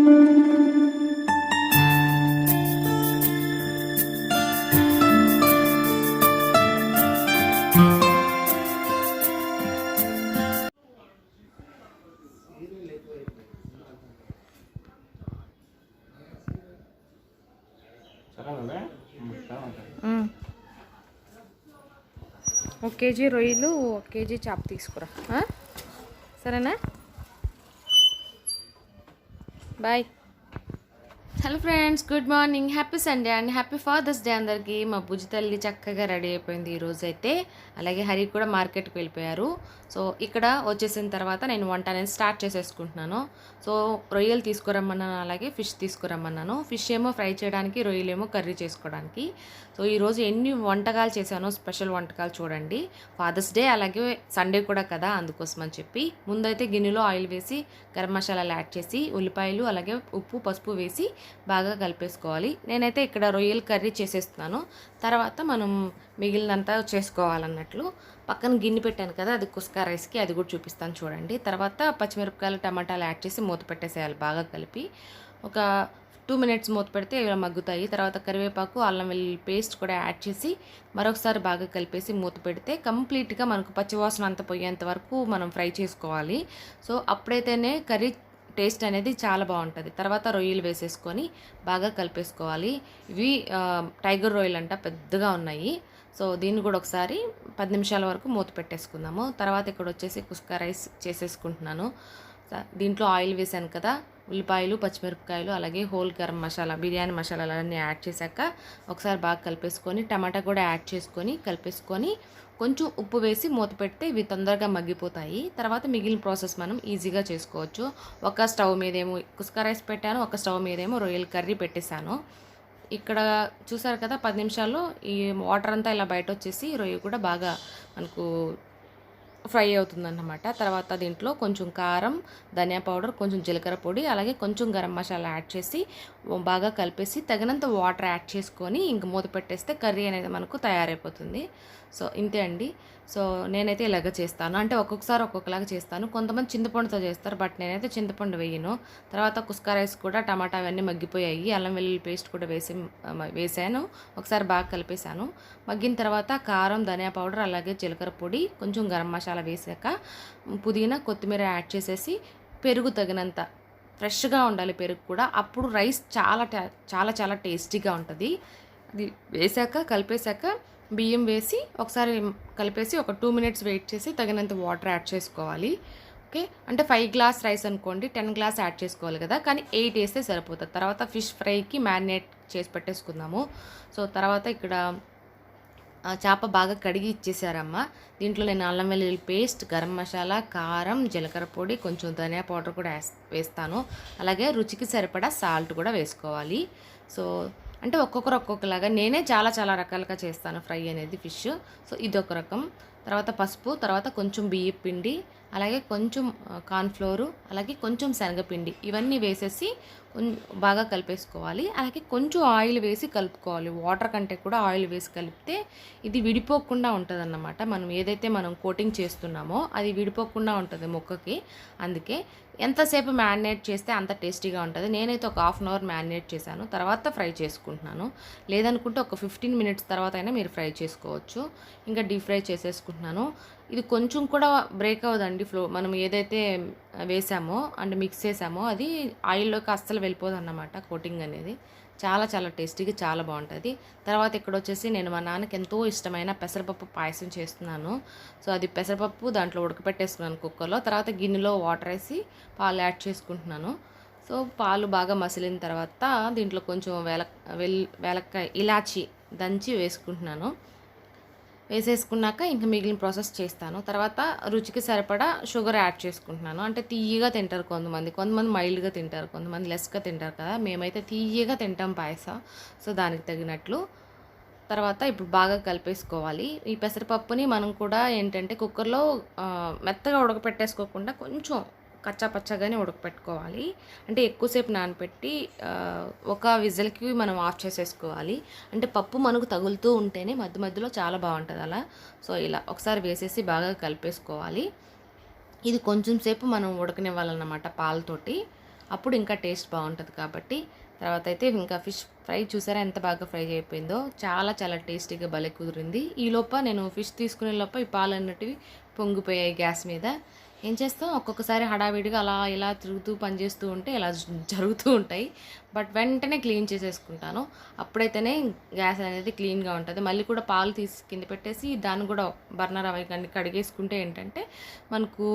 ఒక కేజీ రొయ్యలు, ఒక కేజీ చేప తీసుకురా, సరేనా? Bye. Hello friends, good morning, happy Sunday and happy father's day అందరికీ. మా బుజ్జి తల్లి చక్కగా రెడీ అయిపోయింది ఈరోజు అయితే. అలాగే హరి కూడా మార్కెట్కి వెళ్ళిపోయారు. సో ఇక్కడ వచ్చేసిన తర్వాత నేను వంట అనేది స్టార్ట్ చేసేసుకుంటున్నాను. సో రొయ్యలు తీసుకురమ్మన్నాను, అలాగే ఫిష్ తీసుకురమ్మన్నాను. ఫిష్ ఏమో ఫ్రై చేయడానికి, రొయ్యలు ఏమో కర్రీ చేసుకోవడానికి. సో ఈరోజు ఎన్ని వంటకాలు చేశానో, స్పెషల్ వంటకాలు చూడండి. ఫాదర్స్ డే అలాగే సండే కూడా కదా, అందుకోసం అని చెప్పి ముందైతే గిన్నెలో ఆయిల్ వేసి గరం మసాలాలు యాడ్ చేసి ఉల్లిపాయలు అలాగే ఉప్పు పసుపు వేసి బాగా కలిపేసుకోవాలి. నేనైతే ఇక్కడ రొయ్యలు కర్రీ చేసేస్తున్నాను. తర్వాత మనం మిగిలినంతా చేసుకోవాలన్నట్లు పక్కన గిన్నె పెట్టాను కదా, అది కుస్కా రైస్కి, అది కూడా చూపిస్తాను చూడండి. తర్వాత పచ్చిమిరపకాయలు టమాటాలు యాడ్ చేసి మూత పెట్టేసేయాలి. బాగా కలిపి ఒక 2 minutes మూత పెడితే ఇలా మగ్గుతాయి. తర్వాత కరివేపాకు అల్లం వెల్లుల్లి పేస్ట్ కూడా యాడ్ చేసి మరొకసారి బాగా కలిపేసి మూత పెడితే కంప్లీట్గా మనకు పచ్చివాసన అంతా పోయేంత వరకు మనం ఫ్రై చేసుకోవాలి. సో అప్పుడైతేనే కర్రీ టేస్ట్ అనేది చాలా బాగుంటుంది. తర్వాత రొయ్యలు వేసేసుకొని బాగా కలిపేసుకోవాలి. ఇవి టైగర్ రొయ్యలు అంట, పెద్దగా ఉన్నాయి. సో దీన్ని కూడా ఒకసారి 10 నిమిషాల వరకు మూత పెట్టేసుకుందాము. తర్వాత ఇక్కడ వచ్చేసి కుస్కా రైస్ చేసేసుకుంటున్నాను. దీంట్లో ఆయిల్ వేసాను కదా, ఉల్లిపాయలు పచ్చిమిరపకాయలు అలాగే హోల్ గరం మసాలా, బిర్యానీ మసాలాలన్నీ యాడ్ చేశాక ఒకసారి బాగా కలిపేసుకొని టమాటా కూడా యాడ్ చేసుకొని కలిపేసుకొని కొంచెం ఉప్పు వేసి మూత పెడితే ఇవి తొందరగా మగ్గిపోతాయి. తర్వాత మిగిలిన ప్రాసెస్ మనం ఈజీగా చేసుకోవచ్చు. ఒక స్టవ్ మీదేమో కుస్కా రైస్ పెట్టాను, ఒక స్టవ్ మీదేమో రొయ్యల కర్రీ పెట్టేశాను. ఇక్కడ చూసారు కదా, 10 నిమిషాల్లో ఈ వాటర్ అంతా ఇలా బయట వచ్చేసి రొయ్య కూడా బాగా మనకు ఫ్రై అవుతుందన్నమాట. తర్వాత దీంట్లో కొంచెం కారం, ధనియా పౌడర్, కొంచెం జీలకర్ర పొడి అలాగే కొంచెం గరం మసాలా యాడ్ చేసి బాగా కలిపేసి తగినంత వాటర్ యాడ్ చేసుకొని ఇంక మూత పెట్టేస్తే కర్రీ అనేది మనకు తయారైపోతుంది. సో ఇంతే అండి. సో నేనైతే ఇలాగ చేస్తాను, అంటే ఒక్కొక్కసారి ఒక్కొక్కలాగా చేస్తాను. కొంతమంది చింతపండుతో చేస్తారు, బట్ నేనైతే చింతపండు వేయను. తర్వాత కుస్కా రైస్ కూడా టమాటా అవన్నీ మగ్గిపోయాయి. అల్లం వెల్లుల్లి పేస్ట్ కూడా వేసాను. ఒకసారి బాగా కలిపేశాను. మగ్గిన తర్వాత కారం, ధనియా పౌడర్ అలాగే జీలకర్ర పొడి, కొంచెం గరం మసాలా వేసాక పుదీనా కొత్తిమీర యాడ్ చేసేసి పెరుగు తగినంత, ఫ్రెష్గా ఉండాలి పెరుగు కూడా, అప్పుడు రైస్ చాలా చాలా చాలా టేస్టీగా ఉంటుంది. అది వేసాక కలిపేశాక బియ్యం వేసి ఒకసారి కలిపేసి ఒక 2 minutes వెయిట్ చేసి తగినంత వాటర్ యాడ్ చేసుకోవాలి. ఓకే, అంటే 5 గ్లాస్ రైస్ అనుకోండి, 10 గ్లాస్ యాడ్ చేసుకోవాలి కదా, కానీ 8 వేస్తే సరిపోతుంది. తర్వాత ఫిష్ ఫ్రైకి మ్యారినేట్ చేసి పెట్టేసుకుందాము. సో తర్వాత ఇక్కడ చేప బాగా కడిగి ఇచ్చేసారమ్మ. దీంట్లో నేను అల్లం వెల్లుల్లి పేస్ట్, గరం మసాలా, కారం, జీలకర్ర పొడి, కొంచెం ధనియా పౌడర్ కూడా వేస్తాను. అలాగే రుచికి సరిపడా సాల్ట్ కూడా వేసుకోవాలి. సో అంటే ఒక్కొక్కరు ఒక్కొక్కలాగా, నేనే చాలా చాలా రకాలుగా చేస్తాను ఫ్రై అనేది ఫిష్. సో ఇదొక రకం. తర్వాత పసుపు, తర్వాత కొంచెం బియ్యం పిండి, అలాగే కొంచెం కార్న్ఫ్లోరు, అలాగే కొంచెం శనగపిండి, ఇవన్నీ వేసేసి బాగా కలిపేసుకోవాలి. అలాగే కొంచెం ఆయిల్ వేసి కలుపుకోవాలి. వాటర్ కంటే కూడా ఆయిల్ వేసి కలిపితే ఇది విడిపోకుండా ఉంటుంది అన్నమాట. మనం ఏదైతే మనం కోటింగ్ చేస్తున్నామో అది విడిపోకుండా ఉంటుంది ముక్కకి. అందుకే ఎంతసేపు మ్యారినేట్ చేస్తే అంత టేస్టీగా ఉంటుంది. నేనైతే ఒక 1/2 hour మ్యారినేట్ చేశాను, తర్వాత ఫ్రై చేసుకుంటున్నాను. లేదనుకుంటే ఒక 15 minutes తర్వాత అయినా మీరు ఫ్రై చేసుకోవచ్చు. ఇంకా డీప్ ఫ్రై చేసేసుకుంటున్నాను. ఇది కొంచెం కూడా బ్రేక్ అవ్వదండి ఫ్లో, మనం ఏదైతే వేసామో అంటే మిక్స్ చేసామో అది ఆయిల్లోకి అస్సలు వెళ్ళిపోదు అన్నమాట. కోటింగ్ అనేది చాలా చాలా టేస్టీగా చాలా బాగుంటుంది. తర్వాత ఇక్కడ వచ్చేసి నేను మా నాన్నకి ఎంతో ఇష్టమైన పెసరపప్పు పాయసం చేస్తున్నాను. సో అది పెసరపప్పు దాంట్లో ఉడకపెట్టేసుకున్నాను కుక్కర్లో. తర్వాత గిన్నెలో వాటర్ వేసి పాలు యాడ్ చేసుకుంటున్నాను. సో పాలు బాగా మసిలిన తర్వాత దీంట్లో కొంచెం వేలక్కాయ ఇలాచి దంచి వేసుకుంటున్నాను. వేసేసుకున్నాక ఇంకా మిగిలిన ప్రాసెస్ చేస్తాను. తర్వాత రుచికి సరిపడా షుగర్ యాడ్ చేసుకుంటున్నాను. అంటే తీయగా తింటారు కొంతమంది మైల్డ్గా తింటారు, కొంతమంది లెస్గా తింటారు కదా, మేమైతే తీయగా తింటాం పాయసం. సో దానికి తగినట్లు తర్వాత ఇప్పుడు బాగా కలిపేసుకోవాలి. ఈ పెసరపప్పుని మనం కూడా ఏంటంటే కుక్కర్లో మెత్తగా ఉడకపెట్టేసుకోకుండా కొంచెం కచ్చా పచ్చగానే ఉడకపెట్టుకోవాలి. అంటే ఎక్కువసేపు నానపెట్టి ఒక విజిల్కి మనం ఆఫ్ చేసేసుకోవాలి. అంటే పప్పు మనకు తగులుతూ ఉంటేనే మధ్య మధ్యలో చాలా బాగుంటుంది అలా. సో ఇలా ఒకసారి వేసేసి బాగా కలిపేసుకోవాలి. ఇది కొంచెం సేపు మనం ఉడకనివ్వాలన్నమాట పాలతోటి. అప్పుడు ఇంకా టేస్ట్ బాగుంటుంది కాబట్టి. తర్వాత అయితే ఇంకా ఫిష్ ఫ్రై చూసారా ఎంత బాగా ఫ్రై అయిపోయిందో, చాలా చాలా టేస్టీగా భలే కుదిరింది. ఈ లోప నేను ఫిష్ తీసుకునే లోప ఈ పాలు అన్నటివి పొంగిపోయాయి గ్యాస్ మీద. ఏం చేస్తాం, ఒక్కొక్కసారి హడావిడిగా అలా ఇలా తిరుగుతూ పనిచేస్తూ ఉంటే ఇలా జరుగుతూ ఉంటాయి. బట్ వెంటనే క్లీన్ చేసేసుకుంటాను, అప్పుడైతేనే గ్యాస్ అనేది క్లీన్గా ఉంటుంది. మళ్ళీ కూడా పాలు తీసి కింద పెట్టేసి దాన్ని కూడా బర్నర్ అవి కానీ కడిగేసుకుంటే ఏంటంటే మనకు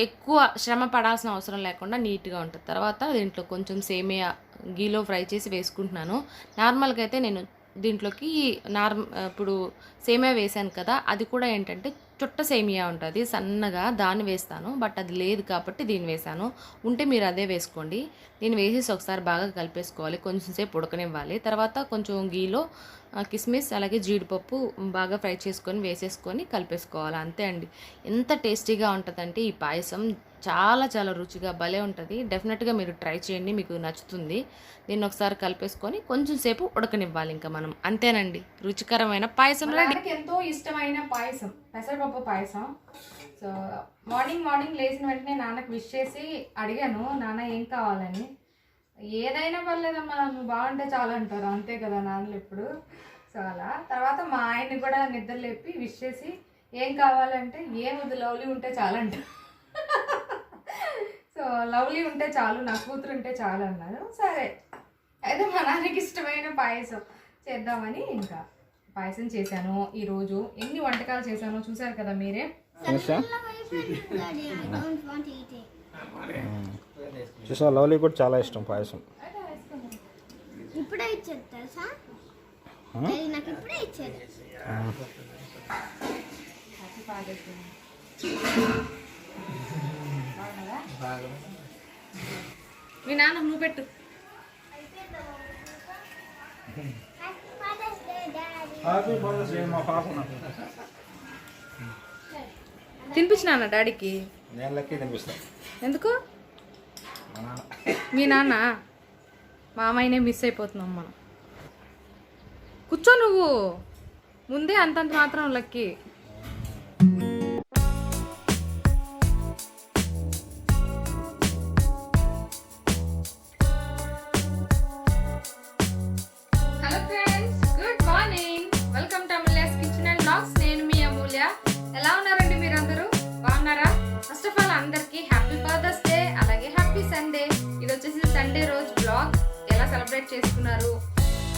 ఎక్కువ శ్రమ పడాల్సిన అవసరం లేకుండా నీట్గా ఉంటుంది. తర్వాత దీంట్లో కొంచెం సేమియా గీలో ఫ్రై చేసి వేసుకుంటున్నాను. నార్మల్గా అయితే నేను దీంట్లోకి ఇప్పుడు సేమియా వేసాను కదా, అది కూడా ఏంటంటే చుట్ట సేమియా ఉంటుంది సన్నగా, దాన్ని వేస్తాను. బట్ అది లేదు కాబట్టి దీన్ని వేసాను. ఉంటే మీరు అదే వేసుకోండి. దీన్ని వేసేసి ఒకసారి బాగా కలిపేసుకోవాలి, కొంచెం సేపు ఉడకనివ్వాలి. తర్వాత కొంచెం గీలో కిస్మిస్ అలాగే జీడిపప్పు బాగా ఫ్రై చేసుకొని వేసేసుకొని కలిపేసుకోవాలి, అంతే అండి. ఎంత టేస్టీగా ఉంటుందంటే ఈ పాయసం, చాలా చాలా రుచిగా భలే ఉంటుంది. డెఫినెట్గా మీరు ట్రై చేయండి, మీకు నచ్చుతుంది. దీన్ని ఒకసారి కలిపేసుకొని కొంచెం సేపు ఉడకనివ్వాలి ఇంకా మనం, అంతేనండి. రుచికరమైన పాయసం. నాకు ఎంతో ఇష్టమైన పాయసం పెసరపప్పు పాయసం. సో మార్నింగ్ లేచిన వెంటనే నాన్నకు విష్ చేసి అడిగాను, నాన్న ఏం కావాలని. ఏదైనా పర్లేదమ్మా నువ్వు బాగుంటే చాలా అంటారు, అంతే కదా నాన్నలు ఎప్పుడు. సో అలా తర్వాత మా ఆయన్ని కూడా నిద్ర లేపి విష్ చేసి ఏం కావాలంటే ఏముంది లవ్లీ ఉంటే చాలా అంటారు. సో లవ్లీ ఉంటే చాలు, నా కూతురు ఉంటే చాలు అన్నారు. సరే అయితే మా నాన్నకి ఇష్టమైన పాయసం చేద్దామని ఇంకా పాయసం చేశాను. ఈరోజు ఎన్ని వంటకాలు చేశానో చూసారు కదా మీరే. చూసా లవ్లీ కూడా చాలా ఇష్టం పాయసం. ఇప్పుడే ఇచ్చారు తెలుసా, నాకు ఇప్పుడే ఇచ్చారు. మీ నాన్న నువ్వు పెట్టు. తినిపించినా డాడీకి? నేను లెక్క తినిపిస్తాను. ఎందుకు? మీ నాన్న మామయ్యనే మిస్ అయిపోతున్నాం మనం. కూర్చో నువ్వు, ముందే అంతంత మాత్రం Lucky. Hello friends, good morning. Welcome to Amulya's kitchen and vlogs. నేను మీ అమూల్య. ఎలా ఉన్నారండి మీరందరూ? బాగున్నారా? ఫస్ట్ ఆఫ్ ఆల్ అందరికీ హ్యాపీ ఫాదర్స్ డే, అలాగే హ్యాపీ సండే. ఇది వచ్చేసి సండే రోజు బ్లాగ్. ఎలా సెలబ్రేట్ చేసుకున్నారు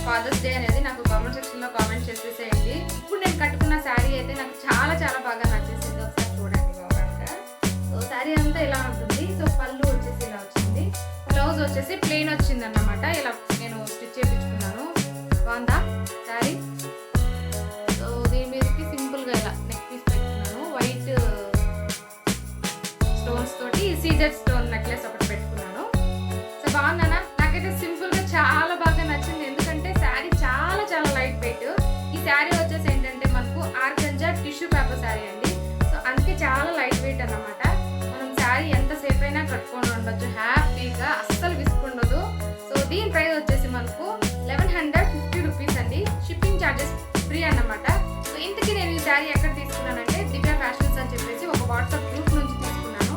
ఫాదర్స్ డే అనేది నాకు కామెంట్ సెక్షన్లో కామెంట్ చేసేసేయండి. ఇప్పుడు నేను కట్టుకున్న శారీ అయితే నాకు చాలా చాలా బాగా నచ్చేసింది. ఒకసారి చూడండి బాగా. సో శారీ అంతా ఇలా ఉంటుంది. సో పళ్ళు వచ్చేసి ఇలా వచ్చింది, బ్లౌజ్ వచ్చేసి ప్లెయిన్ వచ్చింది అన్నమాట. ఇలా నేను స్టిచ్ చేయించుకున్నాను. బాగుందా శారీ? సో దీని మీదకి సింపుల్గా ఇలా నెక్ పీస్ పెట్టుకున్నాను. వైట్ స్టోన్స్ తోటి సీజర్ స్టోన్ నెక్లెస్ ఒకటి పెట్టుకున్నాను. సో బాగుందనా? నాకైతే సింపుల్గా చాలా బాగా నచ్చింది. ఎందుకంటే శారీ చాలా చాలా లైట్ వెయిట్. ఈ శారీ వచ్చేసి ఏంటంటే మనకు ఆర్గంజా టిష్యూ పేపర్ శారీ అండి. సో అందుకే చాలా లైట్ వెయిట్ అన్నమాట. మనం శారీ ఎంతసేపు అయినా కట్టుకొని ఉండొచ్చు హ్యాపీగా, అస్సలు విసుకుండదు. సో దీని ప్రైస్ వచ్చేసి మనకు 1150 రూపీస్ అండి. షిప్పింగ్ ఛార్జెస్ ఫ్రీ అన్నమాట. సో ఇంతకీ నేను ఈ శారీ ఎక్కడ తీసుకున్నానంటే దివ్య ఫ్యాషన్స్ అని చెప్పేసి ఒక వాట్సాప్ గ్రూప్ నుంచి తీసుకున్నాను.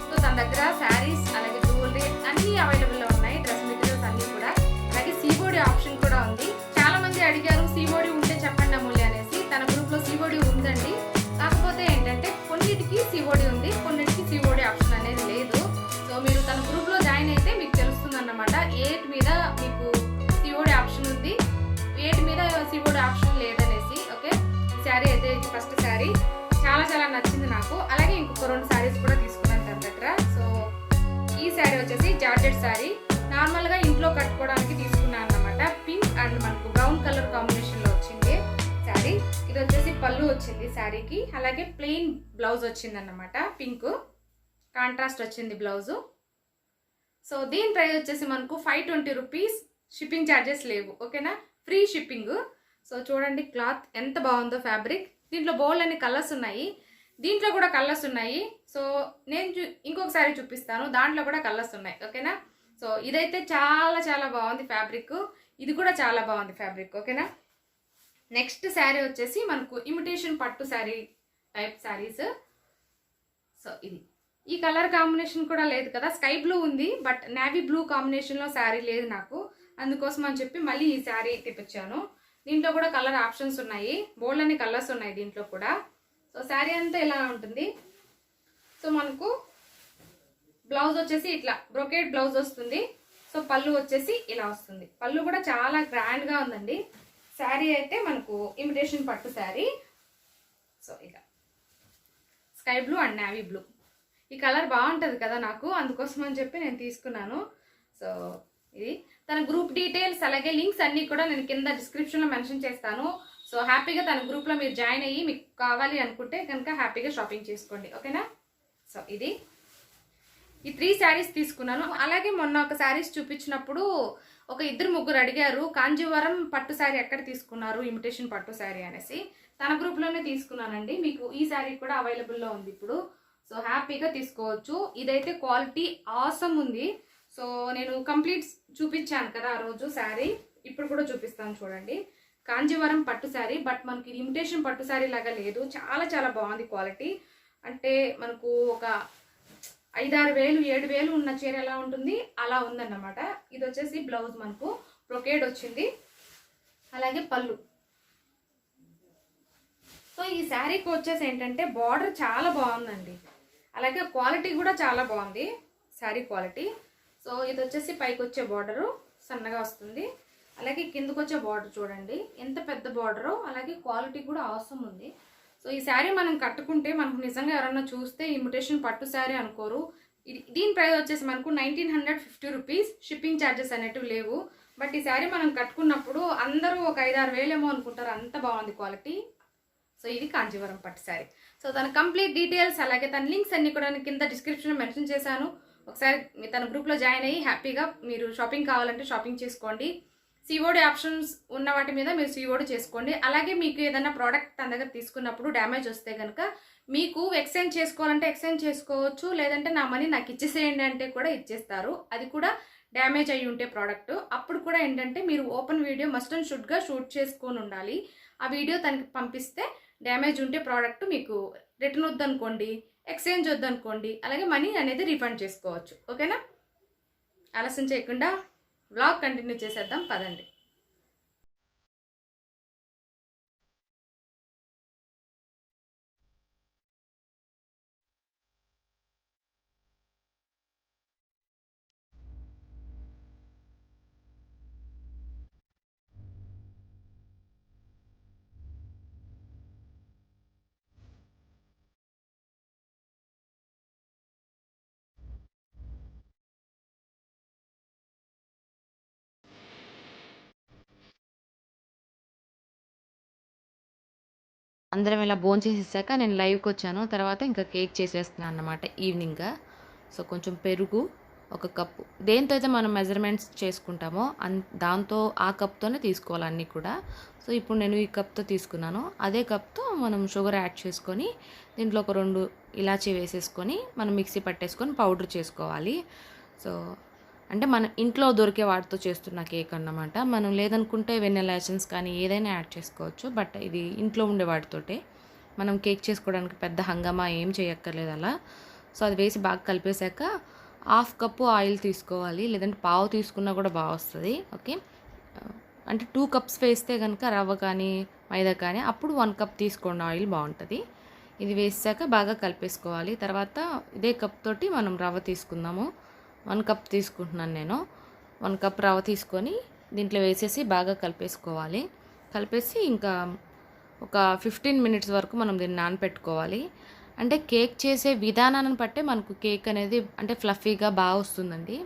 సో తన దగ్గర శారీస్ అలాగే జ్యువెలరీ అన్నీ అవైలబుల్లో ఉన్నాయి, డ్రెస్ మెటీరియల్స్ అన్నీ కూడా. అలాగే సీబోడీ ఆప్షన్ కూడా ఉంది. చాలా మంది అడిగారు సీబోడీ ఉంటే చెప్పండి అమూల్య అనేసి. తన గ్రూప్లో సీబోడీ ఉందండి. కాకపోతే ఏంటంటే కొన్నిటికి సీబోడీ ఉంది, కొన్నిటికి సీబోడీ ఆప్షన్ అనేది లేదు. సో మీరు తన గ్రూప్లో జాయిన్ అయితే మీకు తెలుస్తుంది అన్నమాట ఏటి మీద మీకు సీబోడీ ఆప్షన్ ఉంది, ఏటి మీద సీబోడీ ఆప్షన్ లేదనేసి. ఓకే, ఈ శారీ అయితే ఇది ఫస్ట్ శారీ చాలా చాలా నచ్చింది నాకు. అలాగే ఇంకొక 2 శారీస్ కూడా తీసుకున్నాను తన దగ్గర. సో ఈ శారీ వచ్చేసి జార్జెట్ శారీ, నార్మల్గా ఇంట్లో కట్టుకోవడానికి తీసుకున్నాను అన్నమాట. పింక్ అండ్ మనకు బ్రౌన్ కలర్ కాంబినేషన్లో వచ్చింది శారీ. ఇది వచ్చేసి పళ్ళు వచ్చింది శారీకి, అలాగే ప్లెయిన్ బ్లౌజ్ వచ్చింది అన్నమాట. పింక్ కాంట్రాస్ట్ వచ్చింది బ్లౌజు. సో దీని ప్రైస్ వచ్చేసి మనకు 520 రూపీస్. షిప్పింగ్ ఛార్జెస్ లేవు, ఓకేనా, ఫ్రీ షిప్పింగ్. సో చూడండి క్లాత్ ఎంత బాగుందో, ఫ్యాబ్రిక్. దీంట్లో బోల్డ్ అన్ని కలర్స్ ఉన్నాయి, దీంట్లో కూడా కలర్స్ ఉన్నాయి. సో నేను ఇంకొక శారీ చూపిస్తాను, దాంట్లో కూడా కలర్స్ ఉన్నాయి, ఓకేనా. సో ఇదైతే చాలా చాలా బాగుంది ఫ్యాబ్రిక్, ఇది కూడా చాలా బాగుంది ఫ్యాబ్రిక్, ఓకేనా. నెక్స్ట్ శారీ వచ్చేసి మనకు ఇమిటేషన్ పట్టు శారీ టైప్ శారీస్. సో ఇది ఈ కలర్ కాంబినేషన్ కూడా లేదు కదా, స్కై బ్లూ ఉంది బట్ నేవీ బ్లూ కాంబినేషన్లో శారీ లేదు నాకు. అందుకోసం అని చెప్పి మళ్ళీ ఈ శారీ తెప్పించాను. దీంట్లో కూడా కలర్ ఆప్షన్స్ ఉన్నాయి, బోల్డ్ అనే కలర్స్ ఉన్నాయి దీంట్లో కూడా. సో శారీ అంతా ఇలా ఉంటుంది. సో మనకు బ్లౌజ్ వచ్చేసి ఇట్లా బ్రొకేట్ బ్లౌజ్ వస్తుంది. సో పళ్ళు వచ్చేసి ఇలా వస్తుంది. పళ్ళు కూడా చాలా గ్రాండ్గా ఉందండి. శారీ అయితే మనకు ఇమిటేషన్ పట్టు శారీ. సో ఇలా sky blue and navy blue, ఈ కలర్ బాగుంటుంది కదా నాకు, అందుకోసం అని చెప్పి నేను తీసుకున్నాను. సో ఇది తన గ్రూప్ డీటెయిల్స్ అలాగే లింక్స్ అన్నీ కూడా నేను కింద డిస్క్రిప్షన్లో మెన్షన్ చేస్తాను. సో హ్యాపీగా తన గ్రూప్లో మీరు జాయిన్ అయ్యి మీకు కావాలి అనుకుంటే కనుక హ్యాపీగా షాపింగ్ చేసుకోండి, ఓకేనా. సో ఇది ఈ 3 శారీస్ తీసుకున్నాను. అలాగే మొన్న ఒక శారీస్ చూపించినప్పుడు ఒక 2-3 అడిగారు కాంజీవరం పట్టు శారీ ఎక్కడ తీసుకున్నారు ఇమిటేషన్ పట్టు శారీ అనేసి. తన గ్రూప్లోనే తీసుకున్నానండి. మీకు ఈ శారీ కూడా అవైలబుల్లో ఉంది ఇప్పుడు. సో హ్యాపీగా తీసుకోవచ్చు. ఇదైతే క్వాలిటీ ఆసమ్ ఉంది. సో నేను కంప్లీట్ చూపించాను కదా ఆ రోజు శారీ, ఇప్పుడు కూడా చూపిస్తాను చూడండి. కాంజీవరం పట్టు శారీ, బట్ మనకి ఇమిటేషన్ పట్టు శారీ లాగా లేదు, చాలా చాలా బాగుంది క్వాలిటీ. అంటే మనకు ఒక 5-6 వేలు 7 వేలు ఉన్న చీర ఎలా ఉంటుంది అలా ఉందన్నమాట. ఇది వచ్చేసి బ్లౌజ్ మనకు బ్రొకేడ్ వచ్చింది, అలాగే పళ్ళు. సో ఈ శారీకి వచ్చేసి ఏంటంటే బార్డర్ చాలా బాగుందండి, అలాగే క్వాలిటీ కూడా చాలా బాగుంది శారీ క్వాలిటీ. సో ఇది వచ్చేసి పైకి వచ్చే బార్డరు సన్నగా వస్తుంది, అలాగే కిందకు వచ్చే బార్డర్ చూడండి ఎంత పెద్ద బార్డరో, అలాగే క్వాలిటీ కూడా అవసరం ఉంది. సో ఈ శారీ మనం కట్టుకుంటే మనకు నిజంగా ఎవరన్నా చూస్తే ఇమిటేషన్ పట్టు శారీ అనుకోరు. దీని ప్రైస్ వచ్చేసి మనకు 1950 రూపీస్, షిప్పింగ్ ఛార్జెస్ అనేటివి లేవు. బట్ ఈ శారీ మనం కట్టుకున్నప్పుడు అందరూ ఒక 5-6 వేలేమో అనుకుంటారు, అంత బాగుంది క్వాలిటీ. సో ఇది కాంజీవరం పట్టు శారీ. సో తన కంప్లీట్ డీటెయిల్స్ అలాగే తన లింక్స్ అన్ని కూడా నేను కింద డిస్క్రిప్షన్లో మెన్షన్ చేశాను. ఒకసారి తన గ్రూప్లో జాయిన్ అయ్యి హ్యాపీగా మీరు షాపింగ్ కావాలంటే షాపింగ్ చేసుకోండి. సిఓడి ఆప్షన్స్ ఉన్న వాటి మీద మీరు సిఓడి చేసుకోండి. అలాగే మీకు ఏదైనా ప్రోడక్ట్ తన దగ్గర తీసుకున్నప్పుడు డ్యామేజ్ వస్తే కనుక మీకు ఎక్స్చేంజ్ చేసుకోవాలంటే ఎక్స్చేంజ్ చేసుకోవచ్చు, లేదంటే నా మనీ నాకు ఇచ్చేసేయండి అంటే కూడా ఇచ్చేస్తారు. అది కూడా డ్యామేజ్ అయ్యి ఉంటే ప్రోడక్ట్. అప్పుడు కూడా ఏంటంటే మీరు ఓపెన్ వీడియో మస్ట్ అండ్ షుడ్గా షూట్ చేసుకొని ఉండాలి. ఆ వీడియో తనకి పంపిస్తే డ్యామేజ్ ఉంటే ప్రోడక్ట్ మీకు రిటర్న్ వద్దనుకోండి, ఎక్స్చేంజ్ వద్దనుకోండి, అలాగే మనీ అనేది రీఫండ్ చేసుకోవచ్చు, ఓకేనా. ఆలస్యం చేయకుండా వ్లాగ్ కంటిన్యూ చేసేద్దాం పదండి. అందరం ఇలా భోంచేసేసాక నేను లైవ్కి వచ్చాను. తర్వాత ఇంకా కేక్ చేసేస్తున్నాను అన్నమాట ఈవినింగ్గా. సో కొంచెం పెరుగు, 1 కప్పు, దేంతో అయితే మనం మెజర్మెంట్స్ చేసుకుంటామో దాంతో ఆ కప్తోనే తీసుకోవాలి అన్నీ కూడా. సో ఇప్పుడు నేను ఈ కప్తో తీసుకున్నాను. అదే కప్తో మనం షుగర్ యాడ్ చేసుకొని దీంట్లో ఒక 2 ఇలాచీ వేసేసుకొని మనం మిక్సీ పట్టేసుకొని పౌడర్ చేసుకోవాలి. సో అంటే మన ఇంట్లో దొరికే వాటితో చేస్తున్న కేక్ అన్నమాట. మనం లేదనుకుంటే వెనిల్లా ఎసెన్స్ కానీ ఏదైనా యాడ్ చేసుకోవచ్చు, బట్ ఇది ఇంట్లో ఉండే వాటితోటే మనం కేక్ చేసుకోవడానికి పెద్ద హంగామా ఏం చేయక్కర్లేదు అలా. సో అది వేసి బాగా కలిపేశాక 1/2 కప్పు ఆయిల్ తీసుకోవాలి, లేదంటే పావు తీసుకున్నా కూడా బాగా వస్తుంది, ఓకే. అంటే 2 కప్స్ వేస్తే కనుక రవ్వ కానీ మైదా కానీ అప్పుడు 1 కప్ తీసుకోండి, ఆయిల్ బాగుంటుంది. ఇది వేసాక బాగా కలిపేసుకోవాలి. తర్వాత ఇదే కప్ తోటి మనం రవ్వ తీసుకుందాము. 1 కప్ తీసుకుంటున్నాను నేను. 1 కప్ రవ్వ తీసుకొని దీంట్లో వేసేసి బాగా కలిపేసుకోవాలి. కలిపేసి ఇంకా ఒక 15 మినిట్స్ వరకు మనం దీన్ని నానపెట్టుకోవాలి. అంటే కేక్ చేసే విధానాన్ని బట్టే మనకు కేక్ అనేది అంటే ఫ్లఫీగా బాగా వస్తుందండి.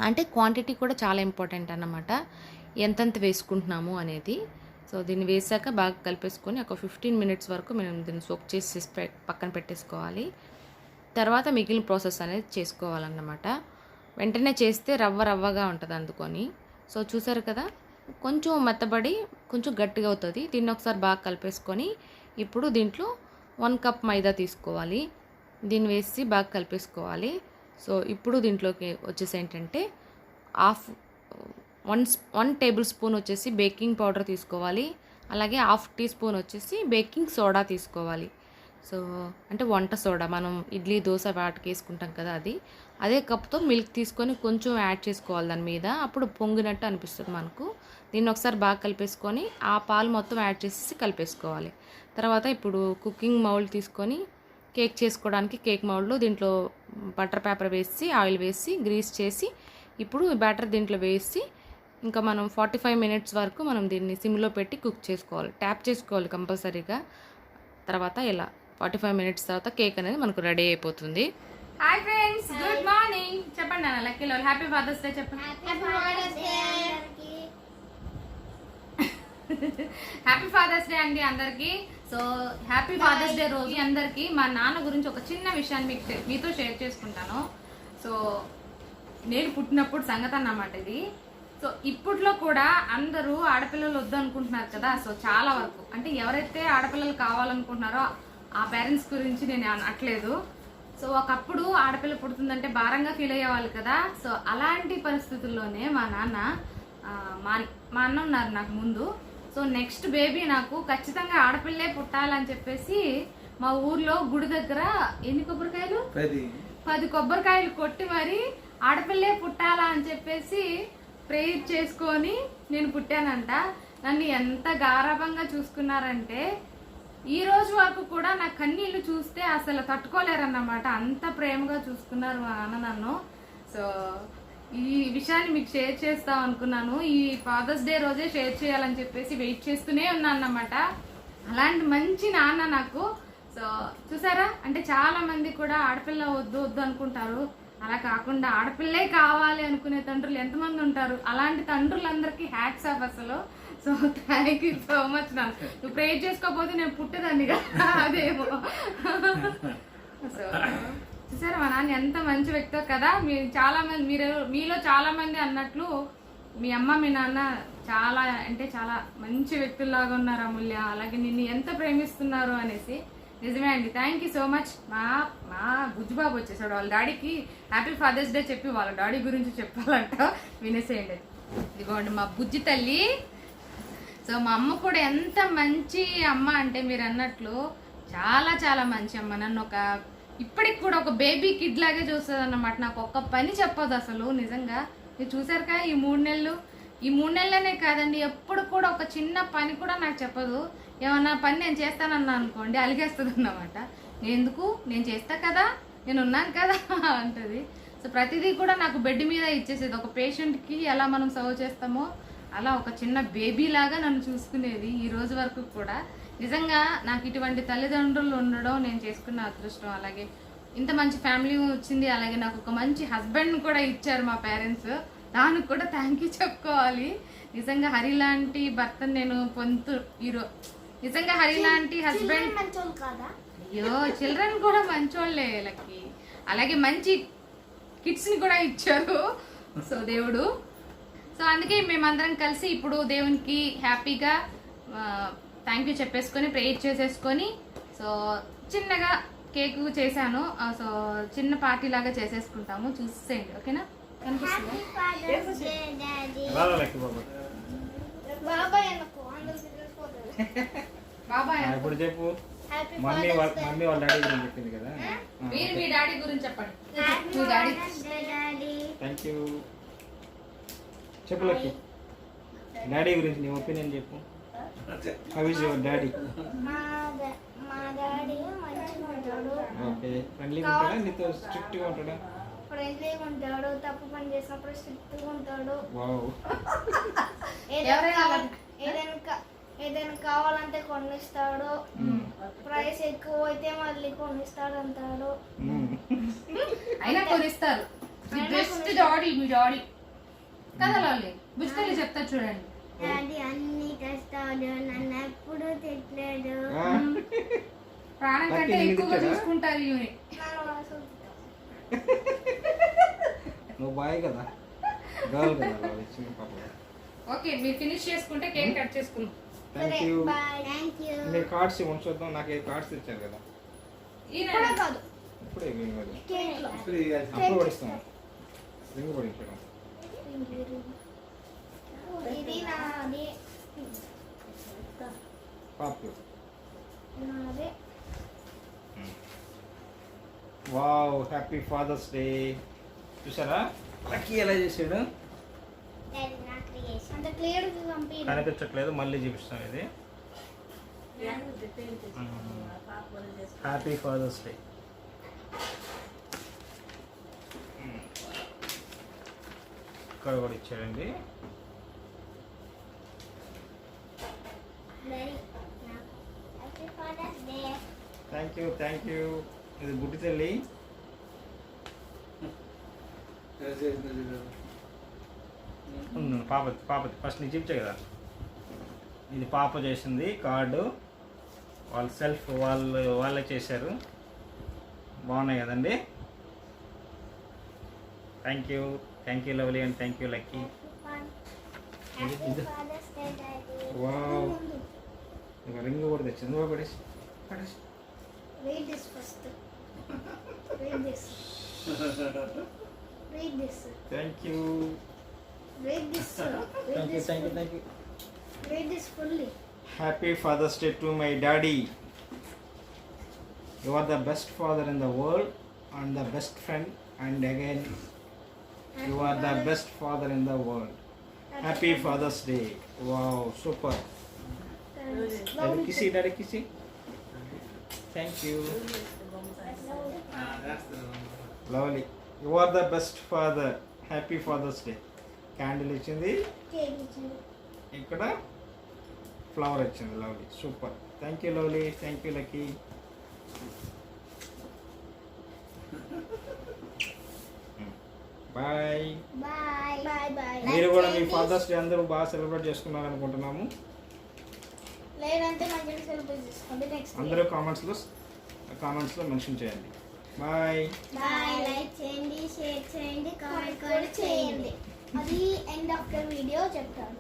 అంటే క్వాంటిటీ కూడా చాలా ఇంపార్టెంట్ అన్నమాట, ఎంతెంత వేసుకుంటున్నాము అనేది. సో దీన్ని వేసాక బాగా కలిపేసుకొని ఒక 15 మినిట్స్ వరకు మనం దీన్ని సోక్ చేసి పక్కన పెట్టేసుకోవాలి. తర్వాత మిగిలిన ప్రాసెస్ అనేది చేసుకోవాలన్నమాట. వెంటనే చేస్తే రవ్వగా ఉంటుంది అందుకొని. సో చూసారు కదా, కొంచెం మెత్తబడి కొంచెం గట్టిగా అవుతుంది. దీన్ని ఒకసారి బాగా కలిపేసుకొని ఇప్పుడు దీంట్లో 1 కప్ మైదా తీసుకోవాలి, దీన్ని వేసి బాగా కలిపేసుకోవాలి. సో ఇప్పుడు దీంట్లోకి వచ్చేసి ఏంటంటే 1 టేబుల్ స్పూన్ వచ్చేసి బేకింగ్ పౌడర్ తీసుకోవాలి, అలాగే 1/2 టీ స్పూన్ వచ్చేసి బేకింగ్ సోడా తీసుకోవాలి. సో అంటే వంట సోడా మనం ఇడ్లీ దోశ వాటికి వేసుకుంటాం కదా అది. అదే కప్తో మిల్క్ తీసుకొని కొంచెం యాడ్ చేసుకోవాలి దాని మీద. అప్పుడు పొంగినట్టు అనిపిస్తుంది మనకు. దీన్ని ఒకసారి బాగా కలిపేసుకొని ఆ పాలు మొత్తం యాడ్ చేసేసి కలిపేసుకోవాలి. తర్వాత ఇప్పుడు కుకింగ్ మౌల్డ్ తీసుకొని కేక్ చేసుకోవడానికి కేక్ మౌల్డ్లో దీంట్లో బటర్ పేపర్ వేసి ఆయిల్ వేసి గ్రీస్ చేసి ఇప్పుడు ఈ బ్యాటర్ దీంట్లో వేసి ఇంకా మనం 45 మినిట్స్ వరకు మనం దీన్ని సిమ్లో పెట్టి కుక్ చేసుకోవాలి. ట్యాప్ చేసుకోవాలి కంపల్సరీగా. తర్వాత ఇలా 45 మినిట్స్ తర్వాత కేక్ అనేది మనకు రెడీ అయిపోతుంది. Hi friends, good morning. చెప్పండి నాన్న, లక్కీ లో హ్యాపీ ఫాదర్స్ డే చెప్పండి. హ్యాపీ ఫాదర్స్ డే అండి అందరికి. సో హ్యాపీ ఫాదర్స్ డే రోజు అందరికి మా నాన్న గురించి ఒక చిన్న విషయాన్ని మీతో షేర్ చేసుకుంటాను. సో నేను పుట్టినప్పుడు సంగతి అన్నమాట ఇది. సో ఇప్పట్లో కూడా అందరూ ఆడపిల్లలు వద్దు అనుకుంటున్నారు కదా. సో చాలా వరకు అంటే ఎవరైతే ఆడపిల్లలు కావాలనుకుంటున్నారో ఆ పేరెంట్స్ గురించి నేను అనట్లేదు. సో ఒకప్పుడు ఆడపిల్ల పుడుతుందంటే భారంగా ఫీల్ అయ్యేవాళ్ళు కదా. సో అలాంటి పరిస్థితుల్లోనే మా నాన్న మా అన్న ఉన్నారు నాకు ముందు. సో నెక్స్ట్ బేబీ నాకు ఖచ్చితంగా ఆడపిల్లే పుట్టాలని చెప్పేసి మా ఊర్లో గుడి దగ్గర ఎన్ని కొబ్బరికాయలు 10 కొబ్బరికాయలు కొట్టి మరి ఆడపిల్లే పుట్టాలా అని చెప్పేసి ప్రేయర్ చేసుకొని నేను పుట్టానంట. నన్ను ఎంత గారాభంగా చూసుకున్నారంటే ఈ రోజు వరకు కూడా నా కన్నీళ్ళు చూస్తే అసలు తట్టుకోలేరన్నమాట. అంత ప్రేమగా చూసుకున్నారు మా నాన్న నన్ను. సో ఈ విషయాన్ని మీకు షేర్ చేస్తాం అనుకున్నాను. ఈ ఫాదర్స్ డే రోజే షేర్ చేయాలని చెప్పేసి వెయిట్ చేస్తూనే ఉన్నాను అన్నమాట. అలాంటి మంచి నాన్న నాకు. సో చూసారా, అంటే చాలా మంది కూడా ఆడపిల్ల వద్దు వద్దు అనుకుంటారు. అలా కాకుండా ఆడపిల్లే కావాలి అనుకునే తండ్రులు ఎంతమంది ఉంటారు. అలాంటి తండ్రులందరికీ హ్యాట్స్ ఆఫ్ అసలు. So thank you so much నాన్న. నువ్వు ప్రేర్ చేసుకోకపోతే నేను పుట్టేదాన్ని కదా అదేమో. సో చూసారా మా నాన్న ఎంత మంచి వ్యక్తో కదా. మీరు చాలా మంది మీలో చాలా మంది అన్నట్లు మీ అమ్మ మీ నాన్న చాలా అంటే చాలా మంచి వ్యక్తుల్లాగా ఉన్నారు అమూల్య. అలాగే నిన్ను ఎంత ప్రేమిస్తున్నారు అనేసి. నిజమే అండి, థ్యాంక్ యూ సో మచ్. మా బుజ్జిబాబు వచ్చేసాడు. వాళ్ళ డాడీకి హ్యాపీ ఫాదర్స్ డే చెప్పి వాళ్ళ డాడీ గురించి చెప్పాలంట, వినేసేయండి. ఇదిగోండి మా బుజ్జి తల్లి. సో మా అమ్మ కూడా ఎంత మంచి అమ్మ అంటే మీరు అన్నట్లు చాలా చాలా మంచి అమ్మ. నన్ను ఇప్పటికి కూడా ఒక బేబీ కిడ్ లాగే చూస్తుంది అన్నమాట. నాకు ఒక్క పని చెప్పదు అసలు. నిజంగా మీరు చూసారు కదా ఈ 3 నెలలనే కాదండి, ఎప్పుడు కూడా ఒక చిన్న పని కూడా నాకు చెప్పదు. ఏమన్నా పని నేను చేస్తానన్నా అనుకోండి అలిగేస్తుంది అన్నమాట. నేను చేస్తా కదా, నేను ఉన్నాను కదా అంటది. సో ప్రతిదీ కూడా నాకు బెడ్ మీద ఇచ్చేసేది. ఒక పేషెంట్కి ఎలా మనం సర్వ్ చేస్తామో అలా ఒక చిన్న బేబీ లాగా నన్ను చూసుకునేది ఈ రోజు వరకు కూడా. నిజంగా నాకు ఇటువంటి తల్లిదండ్రులు ఉండడం నేను చేసుకున్న అదృష్టం. అలాగే ఇంత మంచి ఫ్యామిలీ వచ్చింది. అలాగే నాకు ఒక మంచి హస్బెండ్ కూడా ఇచ్చారు మా పేరెంట్స్. దానికి కూడా థ్యాంక్ యూ చెప్పుకోవాలి. నిజంగా హరి లాంటి భర్తను నేను నిజంగా హరి లాంటి హస్బెండ్. అయ్యో చిల్డ్రన్ కూడా మంచోళ్ళే లక్కీ. అలాగే మంచి కిడ్స్ని కూడా ఇచ్చారు సో దేవుడు. సో అందుకే మేమందరం కలిసి ఇప్పుడు దేవునికి హ్యాపీగా థ్యాంక్ యూ చెప్పేసుకొని ప్రేయర్ చేసేసుకొని సో చిన్నగా కేక్ చేశాను. సో చిన్న పార్టీ లాగా చేసేసుకుంటాము. చూసేయండి, ఓకేనా? బాబాయ్ ఇప్పుడు చెప్పు. మమ్మీ వాళ్ళ డాడీ గురించి చెప్పింది కదా. మీరు మీ డాడీ గురించి చెప్పండి. థ్యాంక్ యూ చెప్పు లక్కీ. డాడీ గురించి నీ ఒపీనియన్ చెప్పు. How is your daddy? మా డాడీ మంచిగా ఉంటాడు. ఓకే, ఫ్రెండ్లీగా ఉంటాడా, నీతో స్ట్రిక్ట్గా ఉంటాడా? ఫ్రెండ్లీగా ఉంటాడు. తప్పు పని చేసినప్పుడు స్ట్రిక్ట్గా ఉంటాడు. వావ్. ఏదైనా కావాలంటే కొనిస్తాడు. ప్రైస్ ఎక్కువ అయితే మళ్ళీ కొనిస్తాడు అంటాడు. అయినా కొనిస్తారు. బెస్ట్ డాడీ మీ డాడీ కదా లాలి. బుజ్జితల్లి చెప్తా చూడండి. డాడీ అన్ని తెస్తాడు, నన్ను ఎప్పుడు తిట్టలేడు. ప్రాణం కంటే ఎక్కువగా చూసుకుంటారు ఇవి. నువ్వు బాయ్ కదా, గర్ల్ కదా, చిన్న పాప. ఓకే, మీరు ఫినిష్ చేసుకుంటే కేక్ కట్ చేసుకుందాం. Thank you. Thank you. మీరు కార్డ్స్ ఇవ్వండి చూద్దాం. నాకు ఏ కార్డ్స్ ఇచ్చారు కదా. ఇప్పుడు కాదు, ఇప్పుడే కేక్లో. అప్పుడు పడిస్తాం. రింగ్ పడించాడు. ఇది నాది. పాపు నాది. Wow, happy father's day. చూసారా లక్కీ ఎలా చేసాడు? అది నా క్రియేషన్. అంత క్లియర్గా పంపి కనిపించట్లేదు, మళ్ళీ చూపిస్తాం ఇది. Happy father's day. ఇక్కడ కూడా ఇచ్చాడండి. Happy father's day. Thank you. ఇది బుడ్డి తల్లి. పాపది ఫస్ట్ నీకు చూపించే కదా. ఇది పాప చేసింది కార్డు. వాళ్ళ సెల్ఫ్ వాళ్ళే చేశారు. బాగున్నాయి కదండి. Thank you lovely and thank you Lucky. Happy father's day daddy. Wow, ఇంకా రింగ్ కూడా తెచ్చింది. నువ్వు పడేసి. Read this first. Read this. Read this. Thank you. Read this. Read this. Read this fully. Happy Father's Day to my daddy. You are the best father in the world and the best friend, and again you are the best father in the world. Happy Father's Day. Wow, super. Daddy kissy. Thank you. Lovely. You are the best father. Happy Father's Day. Candle ఇచ్చింది, ఇక్కడ flower ఇచ్చింది. Lovely, super. Thank you lovely. Thank you Lucky. Bye. Bye. Bye. Bye. మీరు కూడా మీ fathers day అందరూ బాగా celebrate చేసుకున్నారు అనుకుంటున్నాము. లేదంటే మంచిగా సెలబ్రేట్ చేసుకోండి నెక్స్ట్. అందరూ కామెంట్స్లో మెన్షన్ చేయండి. బాయ్. బాయ్. లైక్ చేయండి, షేర్ చేయండి, కామెంట్ కూడా చేయండి. అది ఎండ్ ఆఫ్ ద వీడియో చెప్తాను.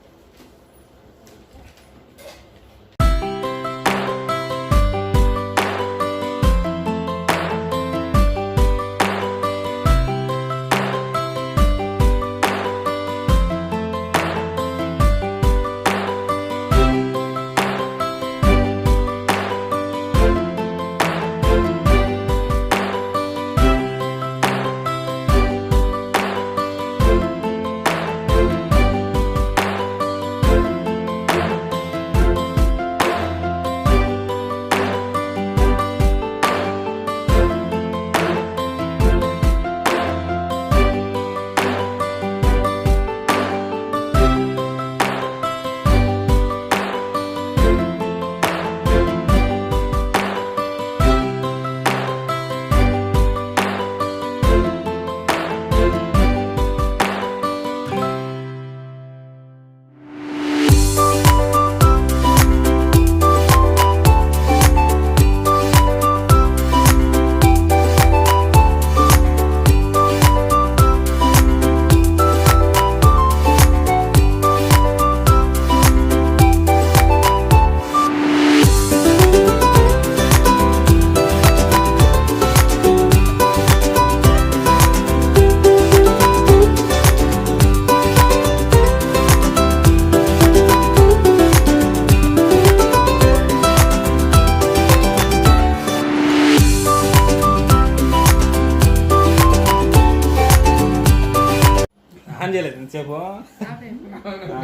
ఆన్ చేయలేదు ఎంతసేపు.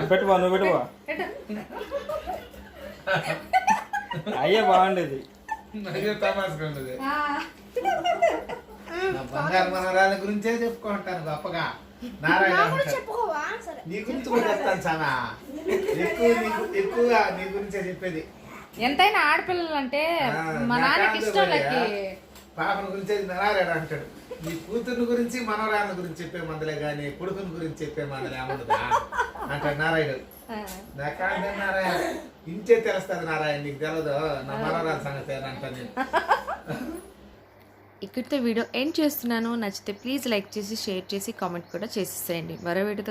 పెట్టుకో, నువ్వు పెట్టుకో. అయ్యే బాగుండేది. బంగారు మనవరాల గురించే చెప్పుకుంటాను గొప్పగా. నారాయణ చెప్పుకోవా? సరే. నీ గురించి కూడా చెప్తాను చాలా ఎక్కువగా నీ గురించే చెప్పేది. ఎంతైనా ఆడపిల్లలు అంటే మా నాన్నకి ఇష్టం లక్కీ. పాపల గురించి నారాయణ అంటాడు. నీ కూతురు గురించి మనవరాల గురించి చెప్పే మందలే గాని కొడుకుని గురించి చెప్పే మందలే ఏమన్నదా అంటాడు నారాయణుడు. నాకంటే నారాయణ ఇంచే తెలుస్తుంది నారాయణ, నీకు తెలియదు నా మనవరాల సంగతి అని అంటాను నేను. ఇక్కడితో వీడియో ఎండ్ చేస్తున్నాను. నచ్చితే ప్లీజ్ లైక్ చేసి, షేర్ చేసి, కామెంట్ కూడా చేసేసేయండి. మరో వీడియోతో